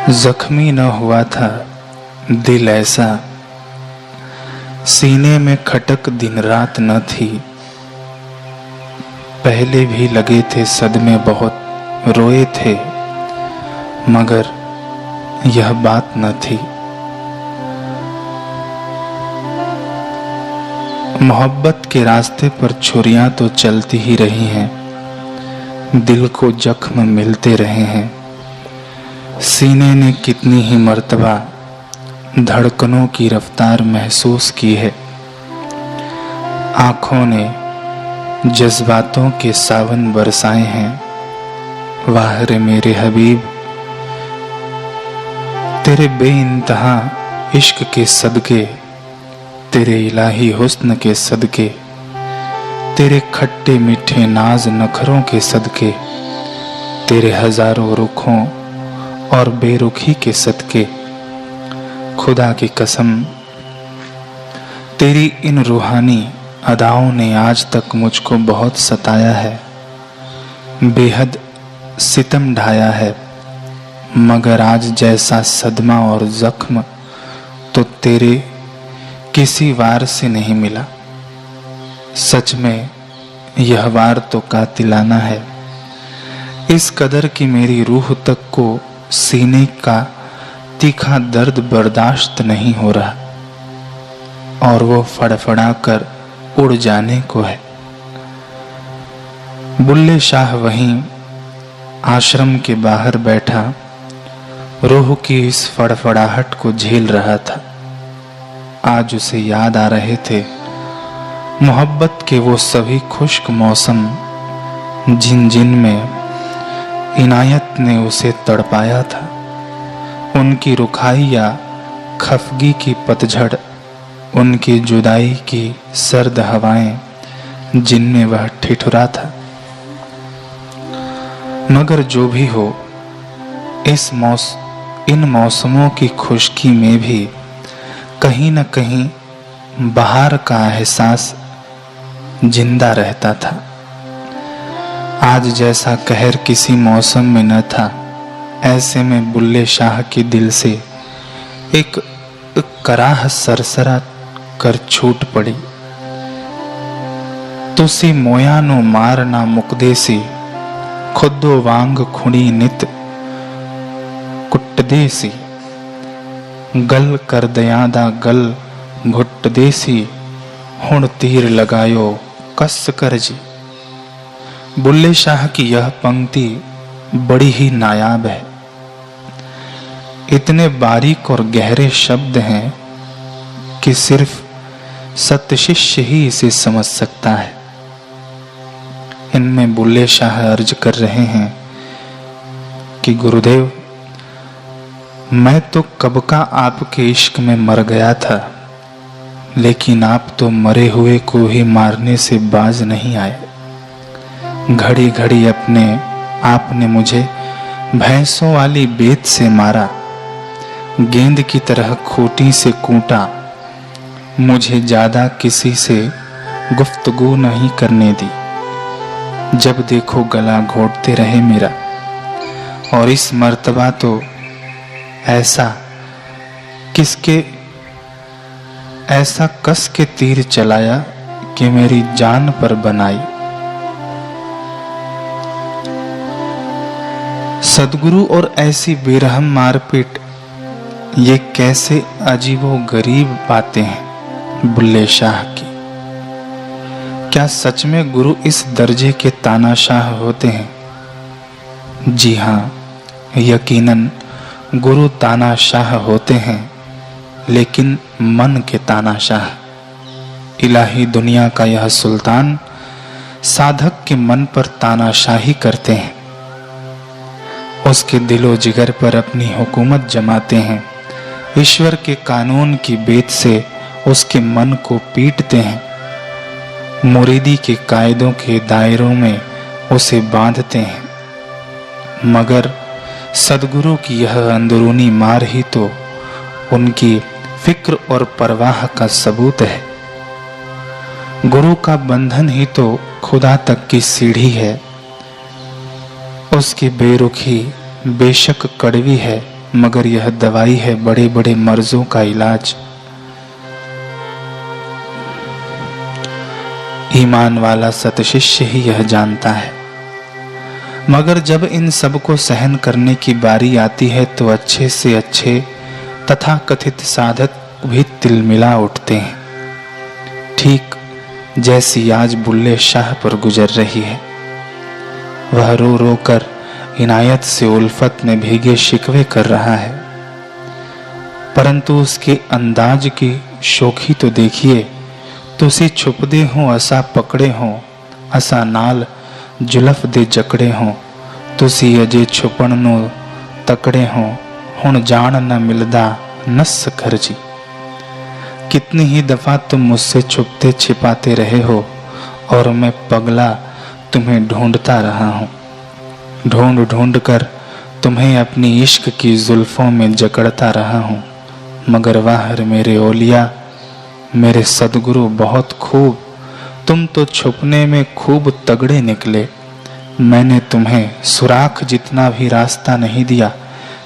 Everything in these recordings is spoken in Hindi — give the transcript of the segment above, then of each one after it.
जख्मी न हुआ था दिल ऐसा, सीने में खटक दिन रात न थी। पहले भी लगे थे सदमे बहुत, रोए थे मगर यह बात न थी। मोहब्बत के रास्ते पर छुरियां तो चलती ही रही हैं, दिल को जख्म मिलते रहे हैं। सीने ने कितनी ही मर्तबा धड़कनों की रफ्तार महसूस की है। आंखों ने जज्बातों के सावन बरसाए हैं। वाह रे मेरे हबीब, तेरे बेइंतहा इश्क के सदके, तेरे इलाही हुस्न के सदके, तेरे खट्टे मीठे नाज नखरों के सदके, तेरे हजारों रुखों और बेरुखी के सदके, खुदा की कसम तेरी इन रूहानी अदाओं ने आज तक मुझको बहुत सताया है, बेहद सितम ढाया है। मगर आज जैसा सदमा और जख्म तो तेरे किसी वार से नहीं मिला। सच में यह वार तो कातिलाना है। इस कदर की मेरी रूह तक को सीने का तीखा दर्द बर्दाश्त नहीं हो रहा और वो फड़फड़ा कर उड़ जाने को है। बुल्ले शाह वहीं आश्रम के बाहर बैठा रूह की इस फड़फड़ाहट को झेल रहा था। आज उसे याद आ रहे थे मोहब्बत के वो सभी खुश्क मौसम जिन जिन में इनायत ने उसे तड़पाया था। उनकी रुखाई या खफगी की पतझड़, उनकी जुदाई की सर्द हवाएं जिनमें वह ठिठुरा था। मगर जो भी हो, इन मौसमों की खुश्की में भी कहीं न कहीं बहार का एहसास जिंदा रहता था। आज जैसा कहर किसी मौसम में न था, ऐसे में बुल्ले शाह के दिल से एक कराह सरसरा कर छूट पड़ी। तुसी मोयानो मारना मुकदेसी, खुदो वांग खुड़ी नित कुटदेसी, गल कर दयादा गल घुट देसी, हुण तीर लगायो कस कर जी। बुल्ले शाह की यह पंक्ति बड़ी ही नायाब है। इतने बारीक और गहरे शब्द हैं कि सिर्फ सत्य शिष्य ही इसे समझ सकता है। इनमें बुल्ले शाह अर्ज कर रहे हैं कि गुरुदेव, मैं तो कब का आपके इश्क में मर गया था, लेकिन आप तो मरे हुए को ही मारने से बाज नहीं आए। घड़ी घड़ी अपने आपने मुझे भैंसों वाली बेत से मारा, गेंद की तरह खूंटी से कूटा, मुझे ज्यादा किसी से गुफ्तगू नहीं करने दी। जब देखो गला घोटते रहे मेरा, और इस मर्तबा तो ऐसा कस के तीर चलाया कि मेरी जान पर बनाई। सदगुरु और ऐसी बेरहम मारपीट, ये कैसे अजीबो गरीब बातें हैं बुल्ले शाह की। क्या सच में गुरु इस दर्जे के तानाशाह होते हैं? जी हाँ, यकीनन गुरु तानाशाह होते हैं, लेकिन मन के तानाशाह। इलाही दुनिया का यह सुल्तान साधक के मन पर तानाशाही करते हैं, उसके दिलो जिगर पर अपनी हुकूमत जमाते हैं। ईश्वर के कानून की बेत से उसके मन को पीटते हैं। मुरीदी के कायदों के दायरों में उसे बांधते हैं। मगर सदगुरु की यह अंदरूनी मार ही तो उनकी फिक्र और परवाह का सबूत है। गुरु का बंधन ही तो खुदा तक की सीढ़ी है। उसकी बेरुखी बेशक कड़वी है, मगर यह दवाई है बड़े बड़े मर्जों का इलाज। ईमान वाला सतशिष्य ही यह जानता है। मगर जब इन सब को सहन करने की बारी आती है तो अच्छे से अच्छे तथा कथित साधक भी तिलमिला उठते हैं, ठीक जैसी आज बुल्ले शाह पर गुजर रही है। वह रो रो कर इनायत से उल्फत में भीगे शिकवे कर रहा है, परंतु उसके अंदाज की शोखी तो देखिए। तुसी छुपदे हो असा पकड़े हो, असा नाल जुलफ दे जकड़े हो, तुसी अजे छुपण नो तकड़े हो, हुण जान न मिलदा नस कर जी। कितनी ही दफा तुम मुझसे छुपते छिपाते रहे हो और मैं पगला तुम्हें ढूंढता रहा हूं। ढूंढ ढूंढ कर तुम्हें अपनी इश्क की जुल्फों में जकड़ता रहा हूं, मगर वाहर मेरे ओलिया, मेरे सदगुरु बहुत खूब, तुम तो छुपने में खूब तगड़े निकले। मैंने तुम्हें सुराख जितना भी रास्ता नहीं दिया,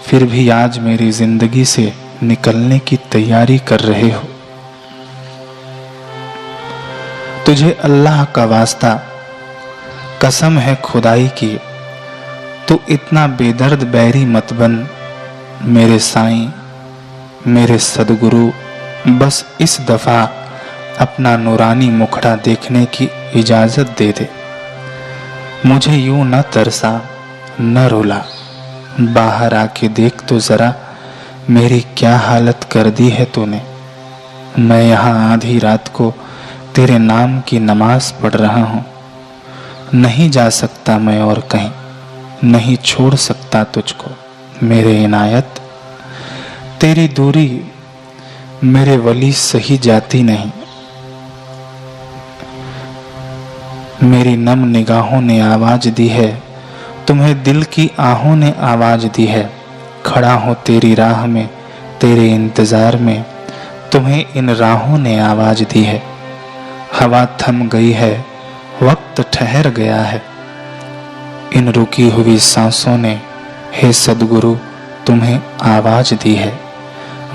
फिर भी आज मेरी जिंदगी से निकलने की तैयारी कर रहे हो। तुझे अल्लाह का वास्ता, कसम है खुदाई की, तू इतना बेदर्द बैरी मत बन। मेरे साईं, मेरे सदगुरु, बस इस दफा अपना नूरानी मुखड़ा देखने की इजाजत दे दे। मुझे यूं न तरसा न रुला, बाहर आके देख तो जरा मेरी क्या हालत कर दी है तूने। मैं यहाँ आधी रात को तेरे नाम की नमाज पढ़ रहा हूँ। नहीं जा सकता मैं और कहीं, नहीं छोड़ सकता तुझको मेरे इनायत। तेरी दूरी मेरे वली सही जाती नहीं। मेरी नम निगाहों ने आवाज दी है, तुम्हें दिल की आहों ने आवाज दी है। खड़ा हो तेरी राह में, तेरे इंतजार में, तुम्हें इन राहों ने आवाज दी है। हवा थम गई है, वक्त ठहर गया है, इन रुकी हुई सांसों ने हे सदगुरु तुम्हें आवाज दी है।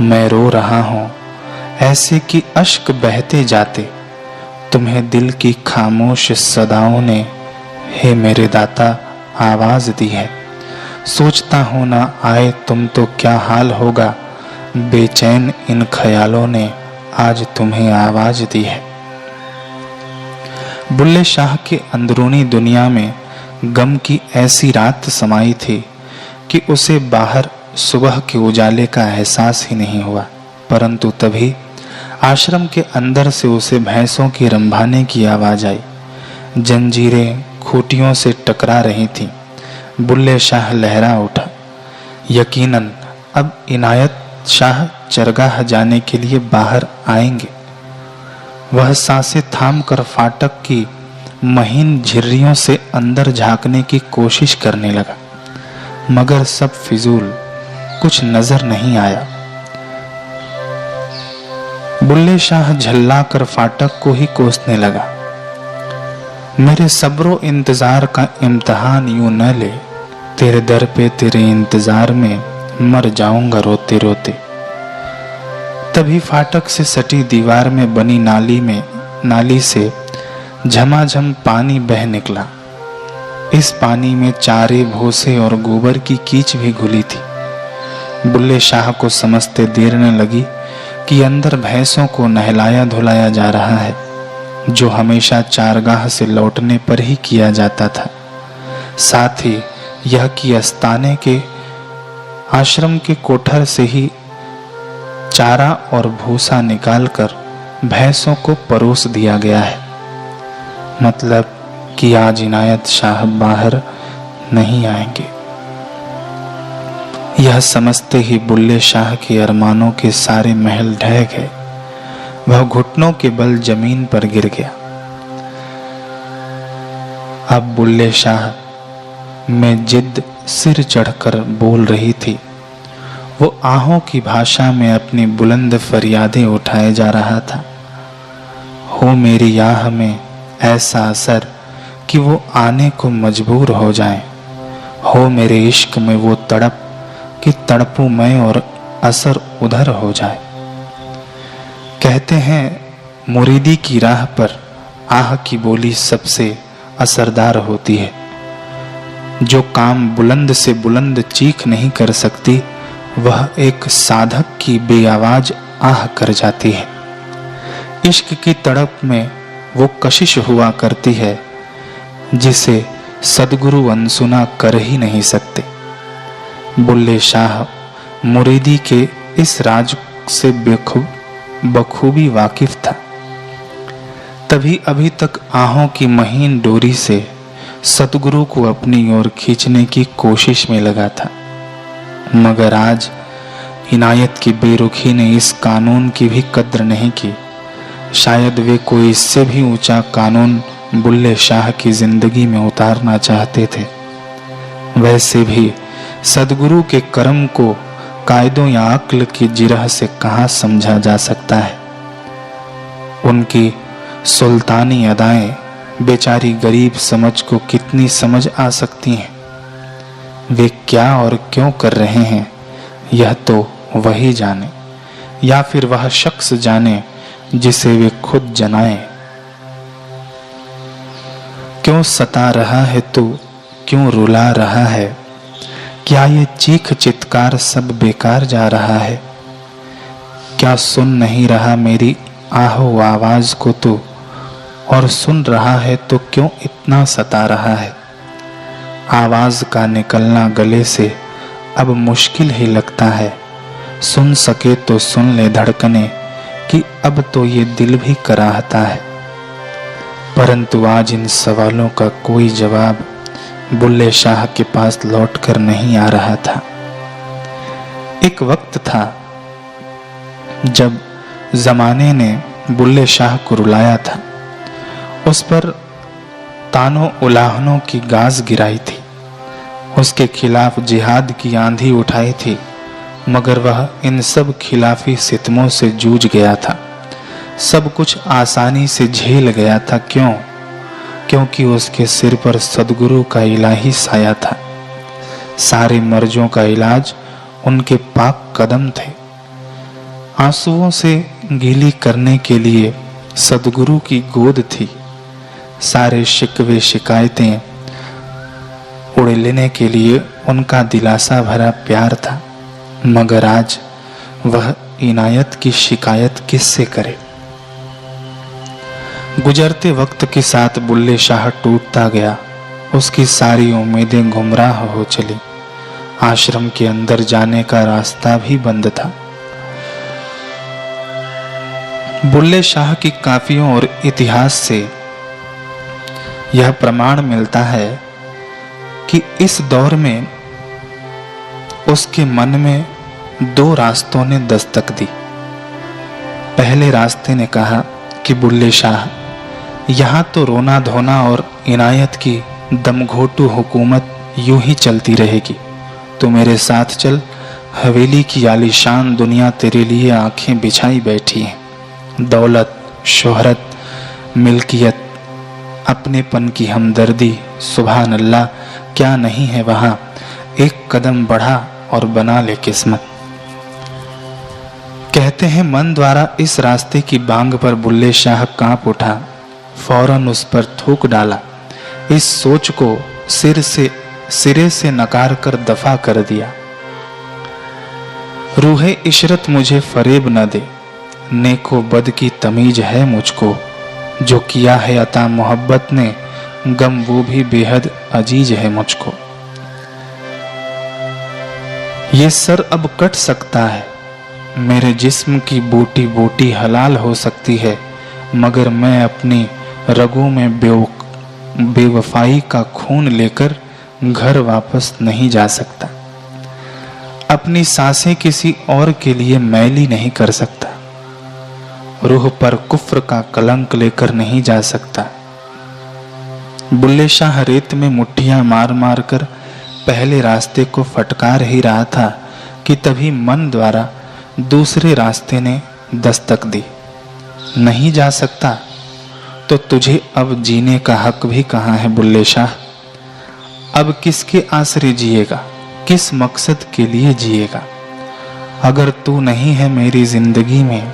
मैं रो रहा हूँ ऐसे कि अश्क बहते जाते, तुम्हें दिल की खामोश सदाओं ने हे मेरे दाता आवाज दी है। सोचता हूँ ना आए तुम तो क्या हाल होगा, बेचैन इन ख्यालों ने आज तुम्हें आवाज दी है। बुल्ले शाह के अंदरूनी दुनिया में गम की ऐसी रात समाई थी कि उसे बाहर सुबह के उजाले का एहसास ही नहीं हुआ। परंतु तभी आश्रम के अंदर से उसे भैंसों के रंभाने की आवाज आई। जंजीरें खूंटियों से टकरा रही थीं। बुल्ले शाह लहरा उठा। यकीनन अब इनायत शाह चरगाह जाने के लिए बाहर आएंगे। वह सांसें थाम कर फाटक की महीन झिर्रियों से अंदर झांकने की कोशिश करने लगा, मगर सब फिजूल, कुछ नजर नहीं आया। बुल्ले शाह झल्ला कर फाटक को ही कोसने लगा। मेरे सब्रो इंतजार का इम्तिहान यूं न ले, तेरे दर पे तेरे इंतजार में मर जाऊंगा रोते रोते। तभी फाटक से सटी दीवार में बनी नाली से झमाझम पानी बह निकला। इस पानी में चारे, भूसे और गोबर की कीच भी घुली थी। बुल्ले शाह को समझते देर न लगी कि अंदर भैंसों को नहलाया धुलाया जा रहा है, जो हमेशा चारगाह से लौटने पर ही किया जाता था। साथ ही यह कि अस्ताने के आश्रम के कोठर से ही चारा और भूसा निकालकर भैंसों को परोस दिया गया है। मतलब कि आज इनायत शाह बाहर नहीं आएंगे। यह समझते ही बुल्ले शाह के अरमानों के सारे महल ढह गए। वह घुटनों के बल जमीन पर गिर गया। अब बुल्ले शाह में जिद सिर चढ़कर बोल रही थी। वो आहों की भाषा में अपनी बुलंद फरियादें उठाए जा रहा था। हो मेरी आह में ऐसा असर कि वो आने को मजबूर हो जाएं। हो मेरे इश्क में वो तड़प कि तड़पूं मैं और असर उधर हो जाए। कहते हैं मुरीदी की राह पर आह की बोली सबसे असरदार होती है। जो काम बुलंद से बुलंद चीख नहीं कर सकती, वह एक साधक की बेआवाज आह कर जाती है। इश्क की तड़प में वो कशिश हुआ करती है जिसे सदगुरु अनसुना कर ही नहीं सकते। बुल्ले शाह मुरीदी के इस राज से बखूबी वाकिफ था, तभी अभी तक आहों की महीन डोरी से सतगुरु को अपनी ओर खींचने की कोशिश में लगा था। मगर आज इनायत की बेरुखी ने इस कानून की भी कद्र नहीं की। शायद वे कोई इससे भी ऊंचा कानून बुल्ले शाह की जिंदगी में उतारना चाहते थे। वैसे भी सदगुरु के कर्म को कायदों या अक्ल की जिरह से कहाँ समझा जा सकता है। उनकी सुल्तानी अदाएं बेचारी गरीब समझ को कितनी समझ आ सकती हैं। वे क्या और क्यों कर रहे हैं, यह तो वही जाने, या फिर वह शख्स जाने जिसे वे खुद जनाए। क्यों सता रहा है तू, क्यों रुला रहा है, क्या ये चीख चित्कार सब बेकार जा रहा है। क्या सुन नहीं रहा मेरी आहो आवाज को तू, और सुन रहा है तो क्यों इतना सता रहा है। आवाज का निकलना गले से अब मुश्किल ही लगता है। सुन सके तो सुन ले धड़कने कि अब तो ये दिल भी कराहता है। परंतु आज इन सवालों का कोई जवाब बुल्ले शाह के पास लौटकर नहीं आ रहा था। एक वक्त था जब जमाने ने बुल्ले शाह को रुलाया था, उस पर तानों उलाहनों की गाज गिराई थी, उसके खिलाफ जिहाद की आंधी उठाई थी। मगर वह इन सब खिलाफी सितमों से जूझ गया था, सब कुछ आसानी से झेल गया था। क्यों? क्योंकि उसके सिर पर सदगुरु का इलाही साया था। सारे मर्जों का इलाज उनके पाक कदम थे। आंसुओं से गीली करने के लिए सदगुरु की गोद थी। सारे शिकवे शिकायतें उड़ लेने के लिए उनका दिलासा भरा प्यार था। मगर आज वह इनायत की शिकायत किससे करे। गुजरते वक्त के साथ बुल्ले शाह टूटता गया। उसकी सारी उम्मीदें गुमराह हो चली। आश्रम के अंदर जाने का रास्ता भी बंद था। बुल्ले शाह की काफियों और इतिहास से यह प्रमाण मिलता है कि इस दौर में उसके मन में दो रास्तों ने दस्तक दी। पहले रास्ते ने कहा कि बुल्ले शाह, यहाँ तो रोना धोना और इनायत की दमघोटू हुकूमत यूं ही चलती रहेगी। तो मेरे साथ चल, हवेली की आलीशान दुनिया तेरे लिए आंखें बिछाई बैठी है। दौलत, शोहरत, मिल्कियत, अपनेपन की हमदर्दी, सुभान अल्लाह, क्या नहीं है वहाँ। एक कदम बढ़ा और बना ले किस्मत। कहते हैं मन द्वारा इस रास्ते की बांग पर बुल्ले शाह कांप उठा, फौरन उस पर थूक डाला। इस सोच को सिरे से नकार कर दफा कर दिया। रूहे इशरत मुझे फरेब न दे, नेको बद की तमीज है मुझको। जो किया है अता मोहब्बत ने, गम वो भी बेहद अजीज है मुझको। ये सर अब कट सकता है, मेरे जिस्म की बूटी बूटी हलाल हो सकती है, मगर मैं अपनी रगों में बेवफाई का खून लेकर घर वापस नहीं जा सकता। अपनी सांसें किसी और के लिए मैली नहीं कर सकता। रूह पर कुफ्र का कलंक लेकर नहीं जा सकता। बुल्ले शाह रेत में मुट्ठियां मार मार कर पहले रास्ते को फटकार ही रहा था कि तभी मन द्वारा दूसरे रास्ते ने दस्तक दी। नहीं जा सकता तो तुझे अब जीने का हक भी कहाँ है बुल्ले शाह। अब किसके आसरे जिएगा, किस मकसद के लिए जिएगा? अगर तू नहीं है मेरी जिंदगी में,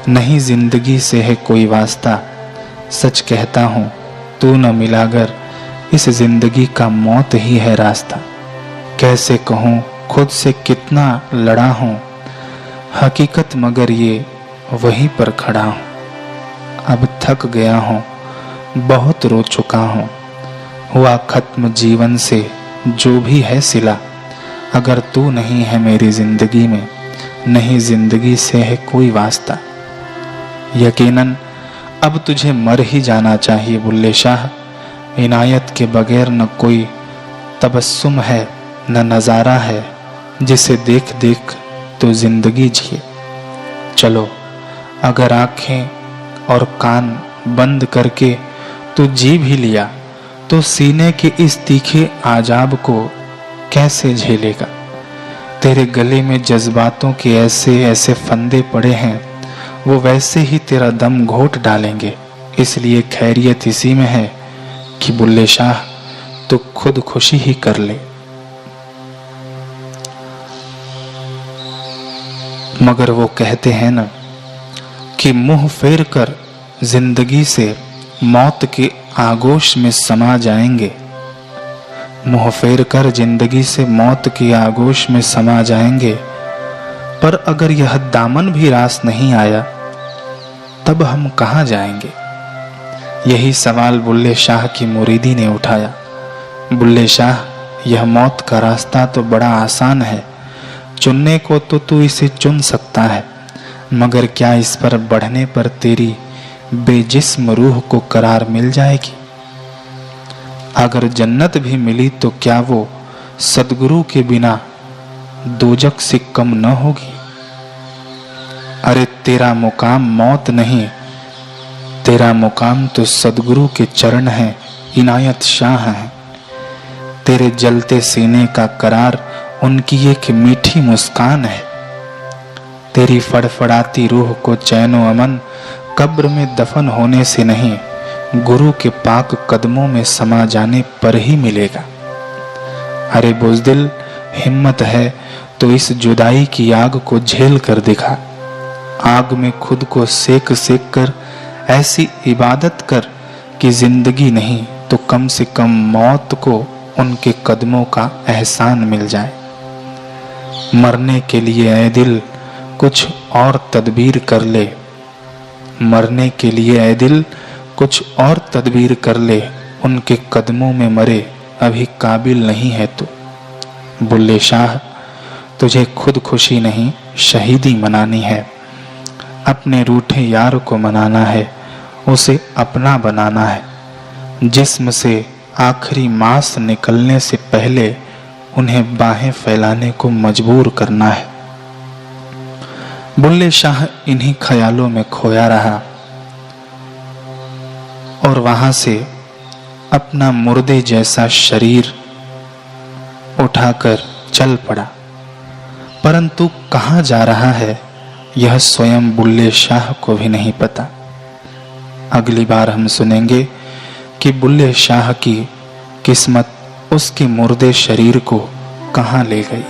नहीं जिंदगी से है कोई वास्ता। सच कहता हूँ तू न मिलाकर इस जिंदगी का मौत ही है रास्ता। कैसे कहूँ खुद से कितना लड़ा हूँ, हकीकत मगर ये वहीं पर खड़ा हूँ। अब थक गया हूँ, बहुत रो चुका हूँ, हुआ खत्म जीवन से जो भी है सिला। अगर तू नहीं है मेरी जिंदगी में, नहीं जिंदगी से है कोई वास्ता। यकीनन अब तुझे मर ही जाना चाहिए बुल्ले शाह। इनायत के बगैर न कोई तबस्सुम है, न नज़ारा है जिसे देख देख तो जिंदगी जिए। चलो अगर आंखें और कान बंद करके तू जी भी लिया, तो सीने के इस तीखे आजाब को कैसे झेलेगा? तेरे गले में जज्बातों के ऐसे ऐसे फंदे पड़े हैं, वो वैसे ही तेरा दम घोट डालेंगे। इसलिए खैरियत इसी में है कि बुल्ले शाह तू खुद खुशी ही कर ले। मगर वो कहते हैं ना कि मुंह फेर कर जिंदगी से मौत के आगोश में समा जाएंगे। मुंह फेर कर जिंदगी से मौत के आगोश में समा जाएंगे। पर अगर यह दामन भी रास नहीं आया, तब हम कहाँ जाएंगे? यही सवाल बुल्ले शाह की मुरीदी ने उठाया। बुल्ले शाह, यह मौत का रास्ता तो बड़ा आसान है, चुनने को तो तू इसे चुन सकता है, मगर क्या इस पर बढ़ने पर तेरी बेजिस्म रूह को करार मिल जाएगी? अगर जन्नत भी मिली तो क्या वो सदगुरु के बिना दोजख से कम न होगी? अरे तेरा मुकाम मौत नहीं, तेरा मुकाम तो सदगुरु के चरण है, इनायत शाह है। तेरे जलते सीने का करार उनकी एक मीठी मुस्कान है। तेरी फड़फड़ाती रूह को चैनो अमन कब्र में दफन होने से नहीं, गुरु के पाक कदमों में समा जाने पर ही मिलेगा। अरे बुज़दिल, हिम्मत है तो इस जुदाई की आग को झेल कर दिखा। आग में खुद को सेक सेक कर ऐसी इबादत कर कि जिंदगी नहीं तो कम से कम मौत को उनके कदमों का एहसान मिल जाए। मरने के लिए ऐ दिल कुछ और तदबीर कर ले, मरने के लिए ऐ दिल कुछ और तदबीर कर ले, उनके कदमों में मरे अभी काबिल नहीं है तू। बुल्ले शाह, तुझे खुद खुशी नहीं शहीदी मनानी है। अपने रूठे यार को मनाना है, उसे अपना बनाना है। जिस्म से आखिरी मांस निकलने से पहले उन्हें बाहें फैलाने को मजबूर करना है। बुल्ले शाह इन्हीं ख्यालों में खोया रहा और वहां से अपना मुर्दे जैसा शरीर उठाकर चल पड़ा। परंतु कहाँ जा रहा है यह स्वयं बुल्ले शाह को भी नहीं पता। अगली बार हम सुनेंगे कि बुल्ले शाह की किस्मत उसके मुर्दे शरीर को कहाँ ले गई।